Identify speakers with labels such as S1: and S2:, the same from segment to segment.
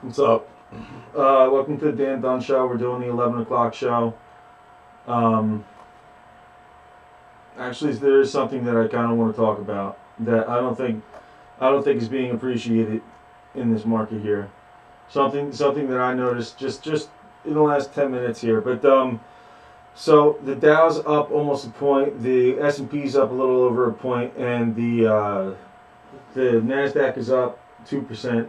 S1: What's up? Welcome to the Dan Dunn Show. We're doing the 11 o'clock show. Um, Actually, there is something that I kind of want to talk about that I don't think is being appreciated in this market here. Something that I noticed just in the last 10 minutes here. But so the Dow's up almost a point, the S&P's up a little over a point, and the Nasdaq is up 2%.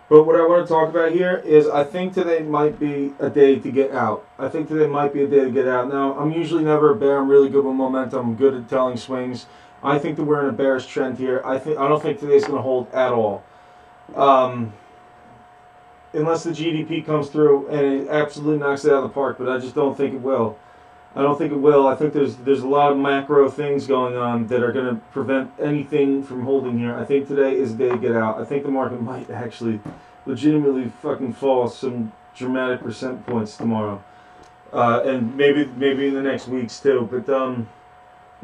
S1: But what I want to talk about here is I think today might be a day to get out. I think today might be a day to get out. Now, I'm usually never a bear. I'm really good with momentum. I'm good at telling swings. I think that we're in a bearish trend here. I don't think today's going to hold at all. Unless the GDP comes through and it absolutely knocks it out of the park, but I just don't think it will. I don't think it will. I think there's a lot of macro things going on that are going to prevent anything from holding here. I think today is the day to get out. I think the market might actually legitimately fucking fall some dramatic percent points tomorrow, and maybe in the next weeks too. But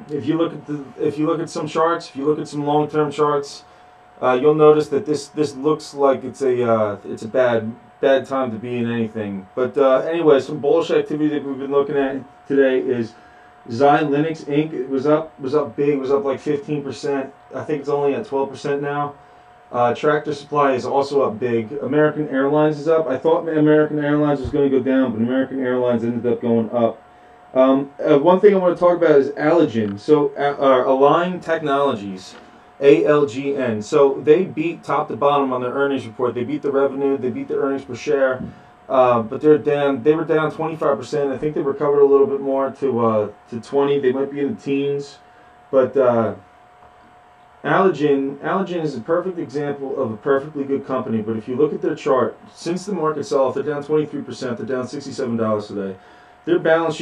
S1: if you look at some charts, if you look at some long-term charts, you'll notice that this looks like it's a bad time to be in anything. But anyway, some bullish activity that we've been looking at today is Zion Linux Inc. It was up big, was up like 15%. I think it's only at 12% now. Tractor Supply is also up big. American Airlines is up. I thought American Airlines was going to go down, but American Airlines ended up going up. One thing I want to talk about is Allergen. So Align Technologies, ALGN. So they beat top to bottom on their earnings report. They beat the revenue. They beat the earnings per share. But they're down. They were down 25%. I think they recovered a little bit more to 20. They might be in the teens, but Allergen is a perfect example of a perfectly good company. But if you look at their chart, since the market sell off, they're down 23%. They're down $67 today. Their balance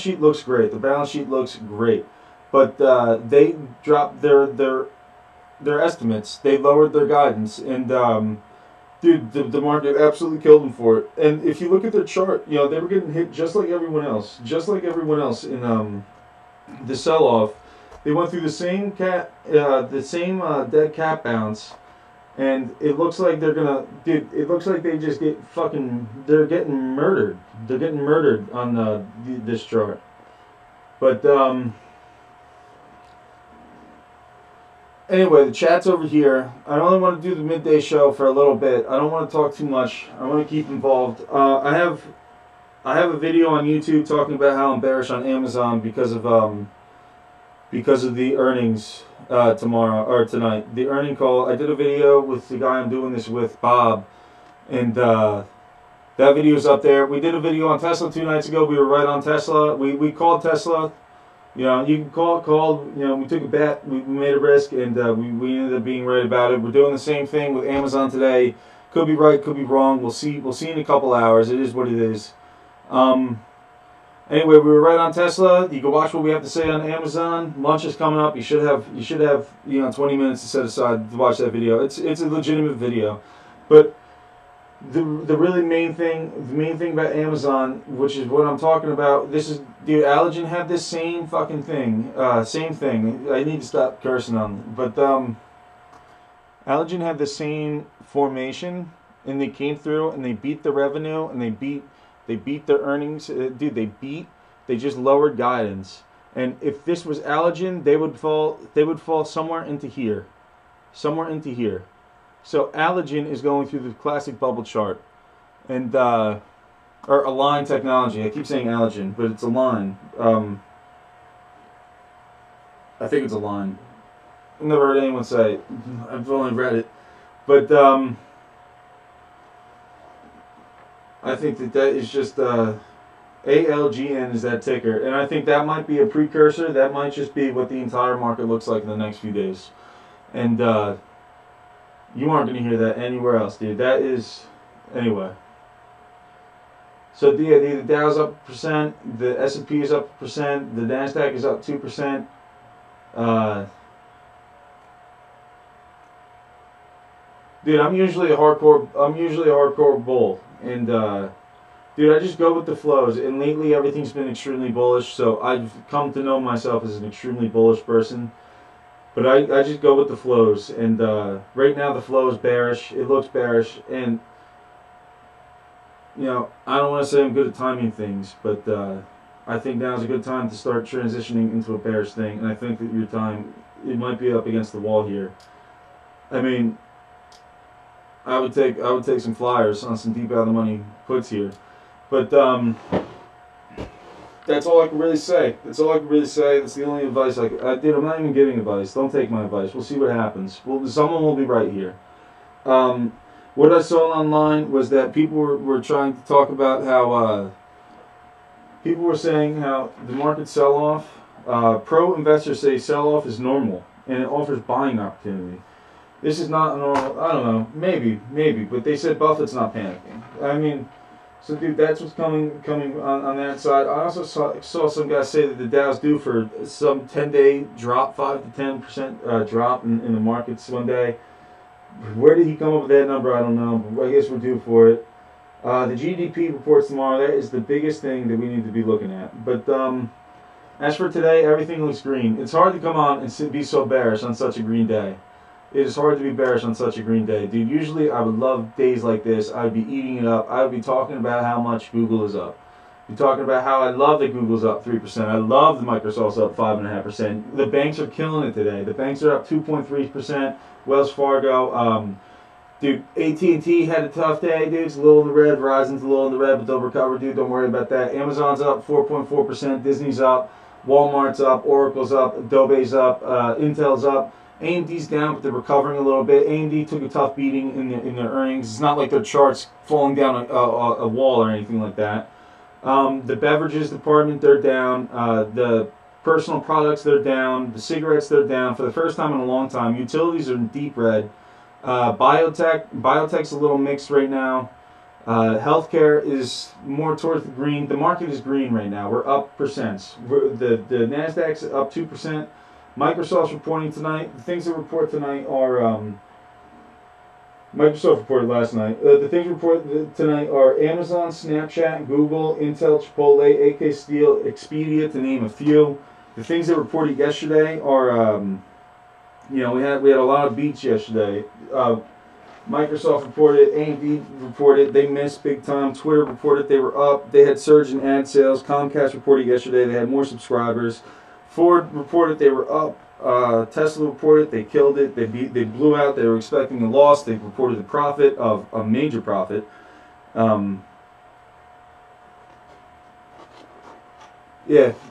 S1: sheet looks great. The balance sheet looks great, but they dropped their estimates. They lowered their guidance, and dude, the market absolutely killed them for it. And if you look at their chart, you know, they were getting hit just like everyone else. Just like everyone else in the sell-off. They went through the same dead cat bounce, and it looks like they're gonna, dude. It looks like they just get fucking. They're getting murdered. They're getting murdered on this chart. But anyway, the chat's over here. I only want to do the midday show for a little bit. I don't want to talk too much. I want to keep involved. I have a video on YouTube talking about how I'm bearish on Amazon because of the earnings tomorrow or tonight. The earning call. I did a video with the guy I'm doing this with, Bob, and that video's up there. We did a video on Tesla 2 nights ago. We were right on Tesla. We called Tesla. You know, you can called, you know, we took a bet, we made a risk, and we ended up being right about it. We're doing the same thing with Amazon today. Could be right, could be wrong. We'll see in a couple hours. It is what it is. Anyway, we were right on Tesla. You can watch what we have to say on Amazon. Lunch is coming up. You should have 20 minutes to set aside to watch that video. It's a legitimate video. But the really main thing about Amazon, which is what I'm talking about, this is, dude, Allergen had this same fucking thing. Same thing. I need to stop cursing on them. But Allergen had the same formation, and they came through and they beat the revenue and they beat their earnings. Dude, they just lowered guidance. And if this was Allergen, they would fall somewhere into here. Somewhere into here. So Allergen is going through the classic bubble chart. And or Align Technology. I keep saying Allergen, but it's Align. I think it's Align. I've never heard anyone say it. I've only read it. But I think that is just ALGN is that ticker, and I think that might be a precursor. That might just be what the entire market looks like in the next few days, and you aren't going to hear that anywhere else, dude. That is anyway. So the Dow's up 1%, the S&P is up 1%, the Nasdaq is up 2%. Dude, I'm usually a hardcore bull. And dude, I just go with the flows, and lately everything's been extremely bullish, so I've come to know myself as an extremely bullish person. But I just go with the flows, and right now the flow is bearish. It looks bearish, and I don't want to say I'm good at timing things, but I think now's a good time to start transitioning into a bearish thing, and I think that your time, it might be up against the wall here. I mean, I would take some flyers on some deep out of the money puts here, but that's all I can really say. That's all I can really say. That's the only advice I did. I'm not even giving advice. Don't take my advice. We'll see what happens. Someone will be right here. What I saw online was that people were trying to talk about how people were saying how the market sell-off, pro investors say sell-off is normal and it offers buying opportunity. This is not normal. I don't know. Maybe. But they said Buffett's not panicking. I mean, so dude, that's what's coming on that side. I also saw some guys say that the Dow's due for some 10-day drop, 5 to 10% drop in the markets one day. Where did he come up with that number? I don't know. But I guess we're due for it. The GDP reports tomorrow. That is the biggest thing that we need to be looking at. But as for today, everything looks green. It's hard to come on and be so bearish on such a green day. It is hard to be bearish on such a green day. Dude, usually I would love days like this. I would be eating it up. I would be talking about how much Google is up. Be talking about how I love that Google's up 3%. I love that Microsoft's up 5.5%. The banks are killing it today. The banks are up 2.3%. Wells Fargo. Dude, AT&T had a tough day, dude. It's a little in the red. Verizon's a little in the red, but they'll recover, dude. Don't worry about that. Amazon's up 4.4%. Disney's up. Walmart's up. Oracle's up. Adobe's up. Intel's up. AMD's down, but they're recovering a little bit. AMD took a tough beating in their earnings. It's not like their charts falling down a wall or anything like that. The beverages department, they're down. The personal products, they're down. The cigarettes, they're down. For the first time in a long time. Utilities are in deep red. Biotech's a little mixed right now. Healthcare is more towards the green. The market is green right now. We're up percents. The NASDAQ's up 2%. Microsoft's reporting tonight. The things that report tonight are Microsoft reported last night. The things reported tonight are Amazon, Snapchat, Google, Intel, Chipotle, AK Steel, Expedia, to name a few. The things that reported yesterday are, we had a lot of beats yesterday. Microsoft reported, AMD reported, they missed big time. Twitter reported they were up. They had surge in ad sales. Comcast reported yesterday they had more subscribers. Ford reported they were up. Tesla reported they killed it. They blew out. They were expecting a loss. They reported a profit of a major profit. Yeah,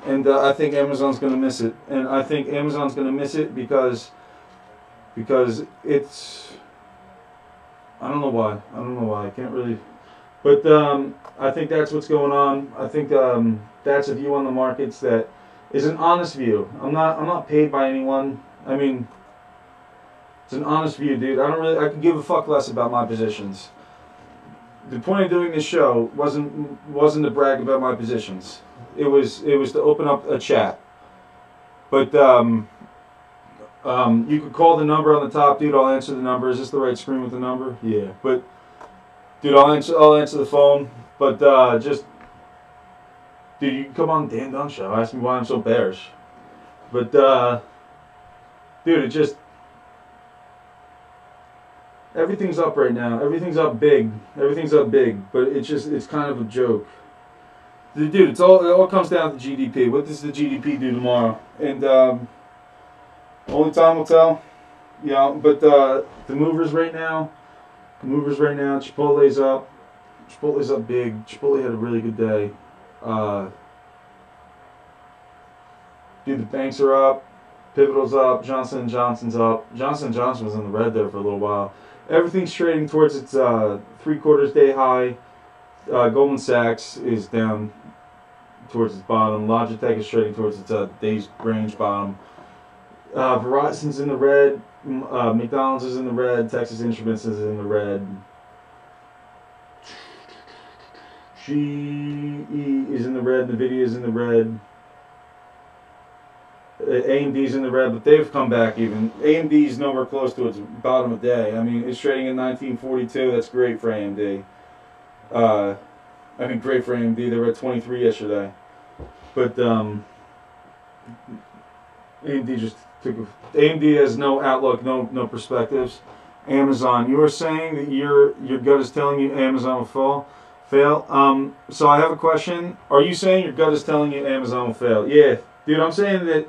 S1: and I think Amazon's going to miss it. And I think Amazon's going to miss it because it's, I don't know why. I can't really, but I think that's what's going on. I think that's a view on the markets that is an honest view. I'm not paid by anyone. I mean, it's an honest view, dude. I could give a fuck less about my positions. The point of doing this show wasn't to brag about my positions. It was to open up a chat. But you could call the number on the top, dude. I'll answer the number. Is this the right screen with the number? Yeah. But dude, I'll answer the phone. But dude, you can come on the Dan Dunn Show. Ask me why I'm so bearish. But dude, it just, everything's up right now. Everything's up big. But it's kind of a joke. Dude, it all comes down to GDP. What does the GDP do tomorrow? And only time will tell. But the movers right now. Chipotle's up. Chipotle's up big. Chipotle had a really good day. Dude, the banks are up. Pivotal's up. Johnson & Johnson's up. Johnson & Johnson was in the red there for a little while. Everything's trading towards its 3/4 day high. Goldman Sachs is down towards its bottom. Logitech is trading towards its day's range bottom. Verizon's in the red. McDonald's is in the red. Texas Instruments is in the red. GE is in the red. Nvidia is in the red. AMD's in the red, but they've come back even. AMD's nowhere close to its bottom of day. I mean, it's trading at 1942. That's great for AMD. Great for AMD. They were at 23 yesterday. But AMD just AMD has no outlook, no perspectives. Amazon, you were saying that your gut is telling you Amazon will fail. So I have a question. Are you saying your gut is telling you Amazon will fail? Yeah, dude. I'm saying that.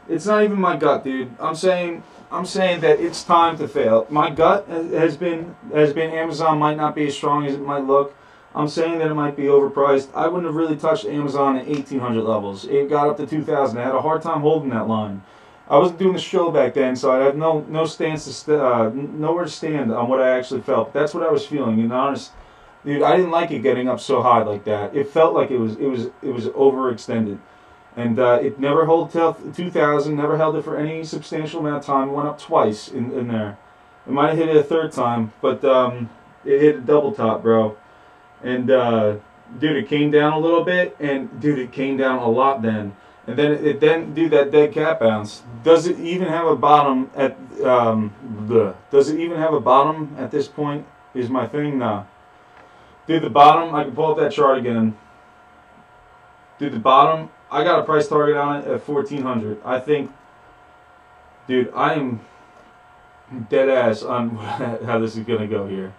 S1: It's not even my gut, dude. I'm saying that it's time to fail. My gut has been Amazon might not be as strong as it might look. I'm saying that it might be overpriced. I wouldn't have really touched Amazon at 1800 levels. It got up to 2000. I had a hard time holding that line. I wasn't doing the show back then, so I had no stance to nowhere to stand on what I actually felt. But that's what I was feeling. And honest, dude, I didn't like it getting up so high like that. It felt like it was overextended. And it never held till 2000, never held it for any substantial amount of time. It went up twice in there. It might have hit it a third time, but it hit a double top, bro. And dude, it came down a little bit, and dude, it came down a lot then. And then it do that dead cat bounce. Does it even have a bottom at Does it even have a bottom at this point? Is my thing. Nah. Dude, the bottom, I can pull up that chart again. Dude, the bottom, I got a price target on it at 1400. I think, dude, I am dead ass on how this is gonna go here.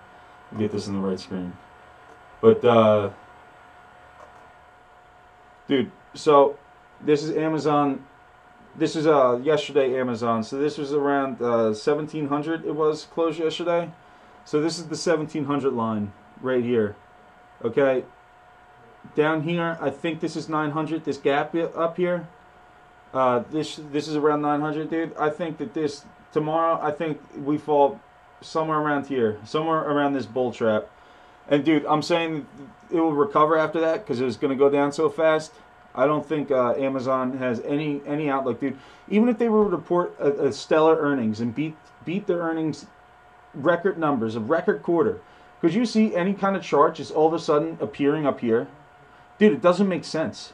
S1: Get this in the right screen. But dude, so this is Amazon. This is yesterday Amazon. So this was around 1700. It was closed yesterday. So this is the 1700 line right here. Okay. Down here, I think this is 900. This gap up here, this is around 900, dude. I think that this tomorrow, I think we fall somewhere around here, somewhere around this bull trap. And dude, I'm saying it will recover after that because it was going to go down so fast. I don't think Amazon has any outlook, dude. Even if they were to report a stellar earnings and beat their earnings record numbers, a record quarter, could you see any kind of chart just all of a sudden appearing up here? Dude, it doesn't make sense.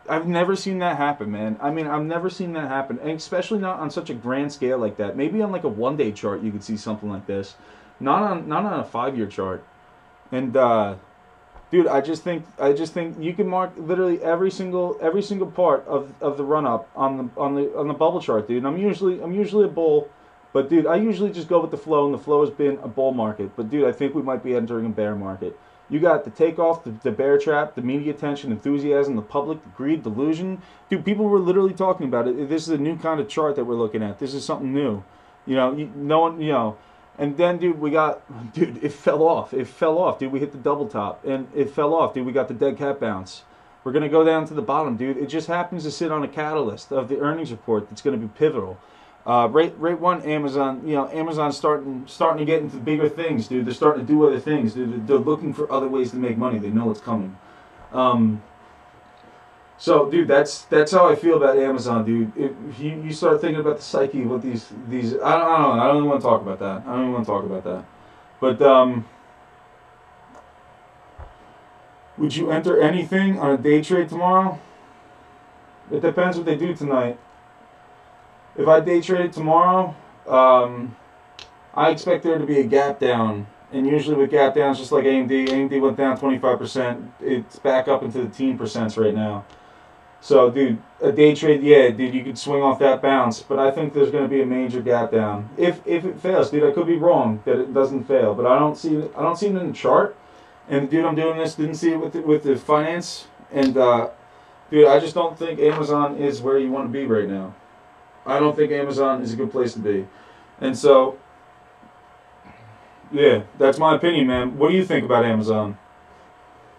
S1: I've never seen that happen, man. I mean, I've never seen that happen, and especially not on such a grand scale like that. Maybe on like a one-day chart you could see something like this, not on a 5-year chart. And dude, I just think you can mark literally every single part of the run up on the bubble chart, dude. And I'm usually a bull, but dude, I usually just go with the flow, and the flow has been a bull market. But dude, I think we might be entering a bear market. You got the takeoff, the bear trap, the media attention, enthusiasm, the public, the greed, delusion. Dude, people were literally talking about it. This is a new kind of chart that we're looking at. This is something new. No one. And then, dude, it fell off. It fell off, dude. We hit the double top, and it fell off, dude. We got the dead cat bounce. We're going to go down to the bottom, dude. It just happens to sit on a catalyst of the earnings report that's going to be pivotal. Rate one, Amazon. Amazon's starting to get into bigger things, dude. They're starting to do other things, dude. They're looking for other ways to make money. They know it's coming. So, dude, that's how I feel about Amazon, dude. If you start thinking about the psyche of what these I don't know. I don't even want to talk about that. But would you enter anything on a day trade tomorrow? It depends what they do tonight. If I day trade tomorrow, I expect there to be a gap down. And usually with gap downs, just like AMD went down 25%. It's back up into the teen percents right now. So, dude, a day trade, yeah, dude, you could swing off that bounce. But I think there's going to be a major gap down. If it fails, dude, I could be wrong that it doesn't fail. But I don't see it in the chart. And, dude, I'm doing this, didn't see it with the finance. And, dude, I just don't think Amazon is where you want to be right now. I don't think Amazon is a good place to be. And so, yeah, that's my opinion, man. What do you think about Amazon?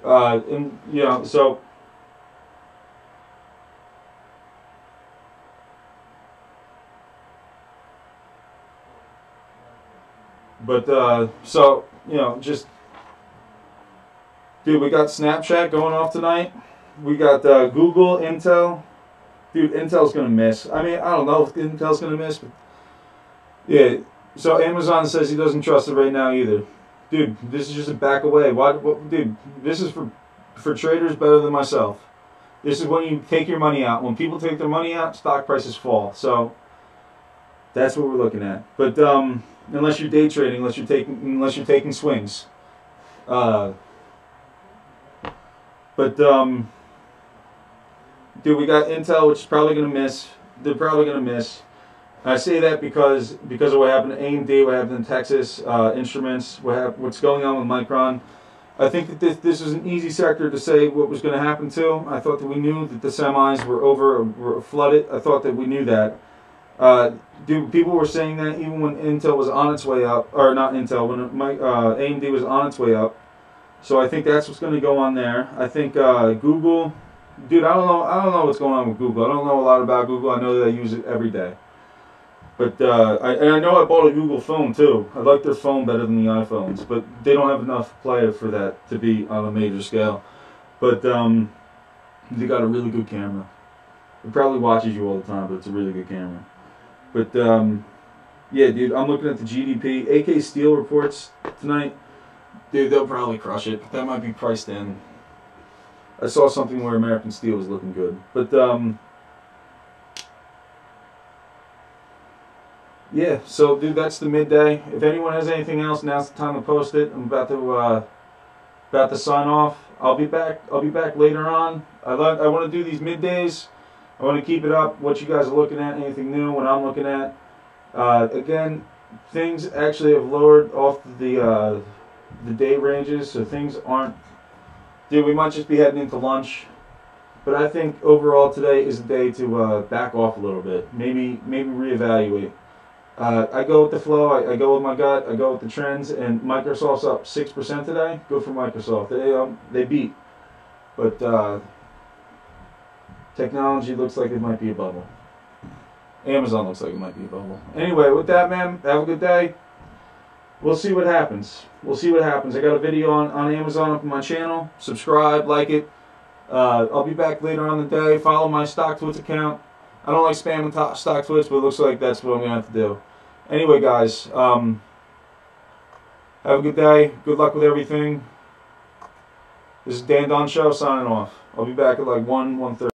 S1: So... But, just... Dude, we got Snapchat going off tonight. We got Google, Intel. Dude, Intel's going to miss. I mean, I don't know if Intel's going to miss, but... Yeah, so Amazon says he doesn't trust it right now either. Dude, this is just a back away. Dude, this is for traders better than myself. This is when you take your money out. When people take their money out, stock prices fall. So, that's what we're looking at. But, unless you're day trading, unless you're taking swings. Dude, we got Intel, which is probably going to miss. They're probably going to miss. And I say that because of what happened to AMD, what happened in Texas Instruments, what's going on with Micron. I think that this was an easy sector to say what was going to happen to. I thought that we knew that the semis were flooded. I thought that we knew that. Dude, people were saying that even when Intel was on its way up, or not Intel, when AMD was on its way up. So I think that's what's going to go on there. I think Google, dude, I don't know what's going on with Google. I don't know a lot about Google. I know that I use it every day. But I know I bought a Google phone too. I like their phone better than the iPhones, but they don't have enough play for that to be on a major scale. But they got a really good camera. It probably watches you all the time, but it's a really good camera. But yeah, dude, I'm looking at the GDP. AK Steel reports tonight. Dude, they'll probably crush it. That might be priced in. I saw something where American Steel was looking good, but yeah, so dude, that's the midday. If anyone has anything else, now's the time to post it. I'm about to sign off. I'll be back later on. I want to do these middays. I want to keep it up. What you guys are looking at, anything new, what I'm looking at. Again, things actually have lowered off the day ranges, so things aren't. Dude, we might just be heading into lunch. But I think overall today is a day to back off a little bit. Maybe reevaluate. I go with the flow. I go with my gut. I go with the trends. And Microsoft's up 6% today. Good for Microsoft. They beat, but technology looks like it might be a bubble. Amazon looks like it might be a bubble. Anyway, with that, man, have a good day. We'll see what happens. We'll see what happens. I got a video on Amazon up on my channel. Subscribe, like it. I'll be back later on the day. Follow my StockTwits account. I don't like spamming StockTwits, but it looks like that's what I'm going to have to do. Anyway, guys, have a good day. Good luck with everything. This is Dan Don Show signing off. I'll be back at like 1:30.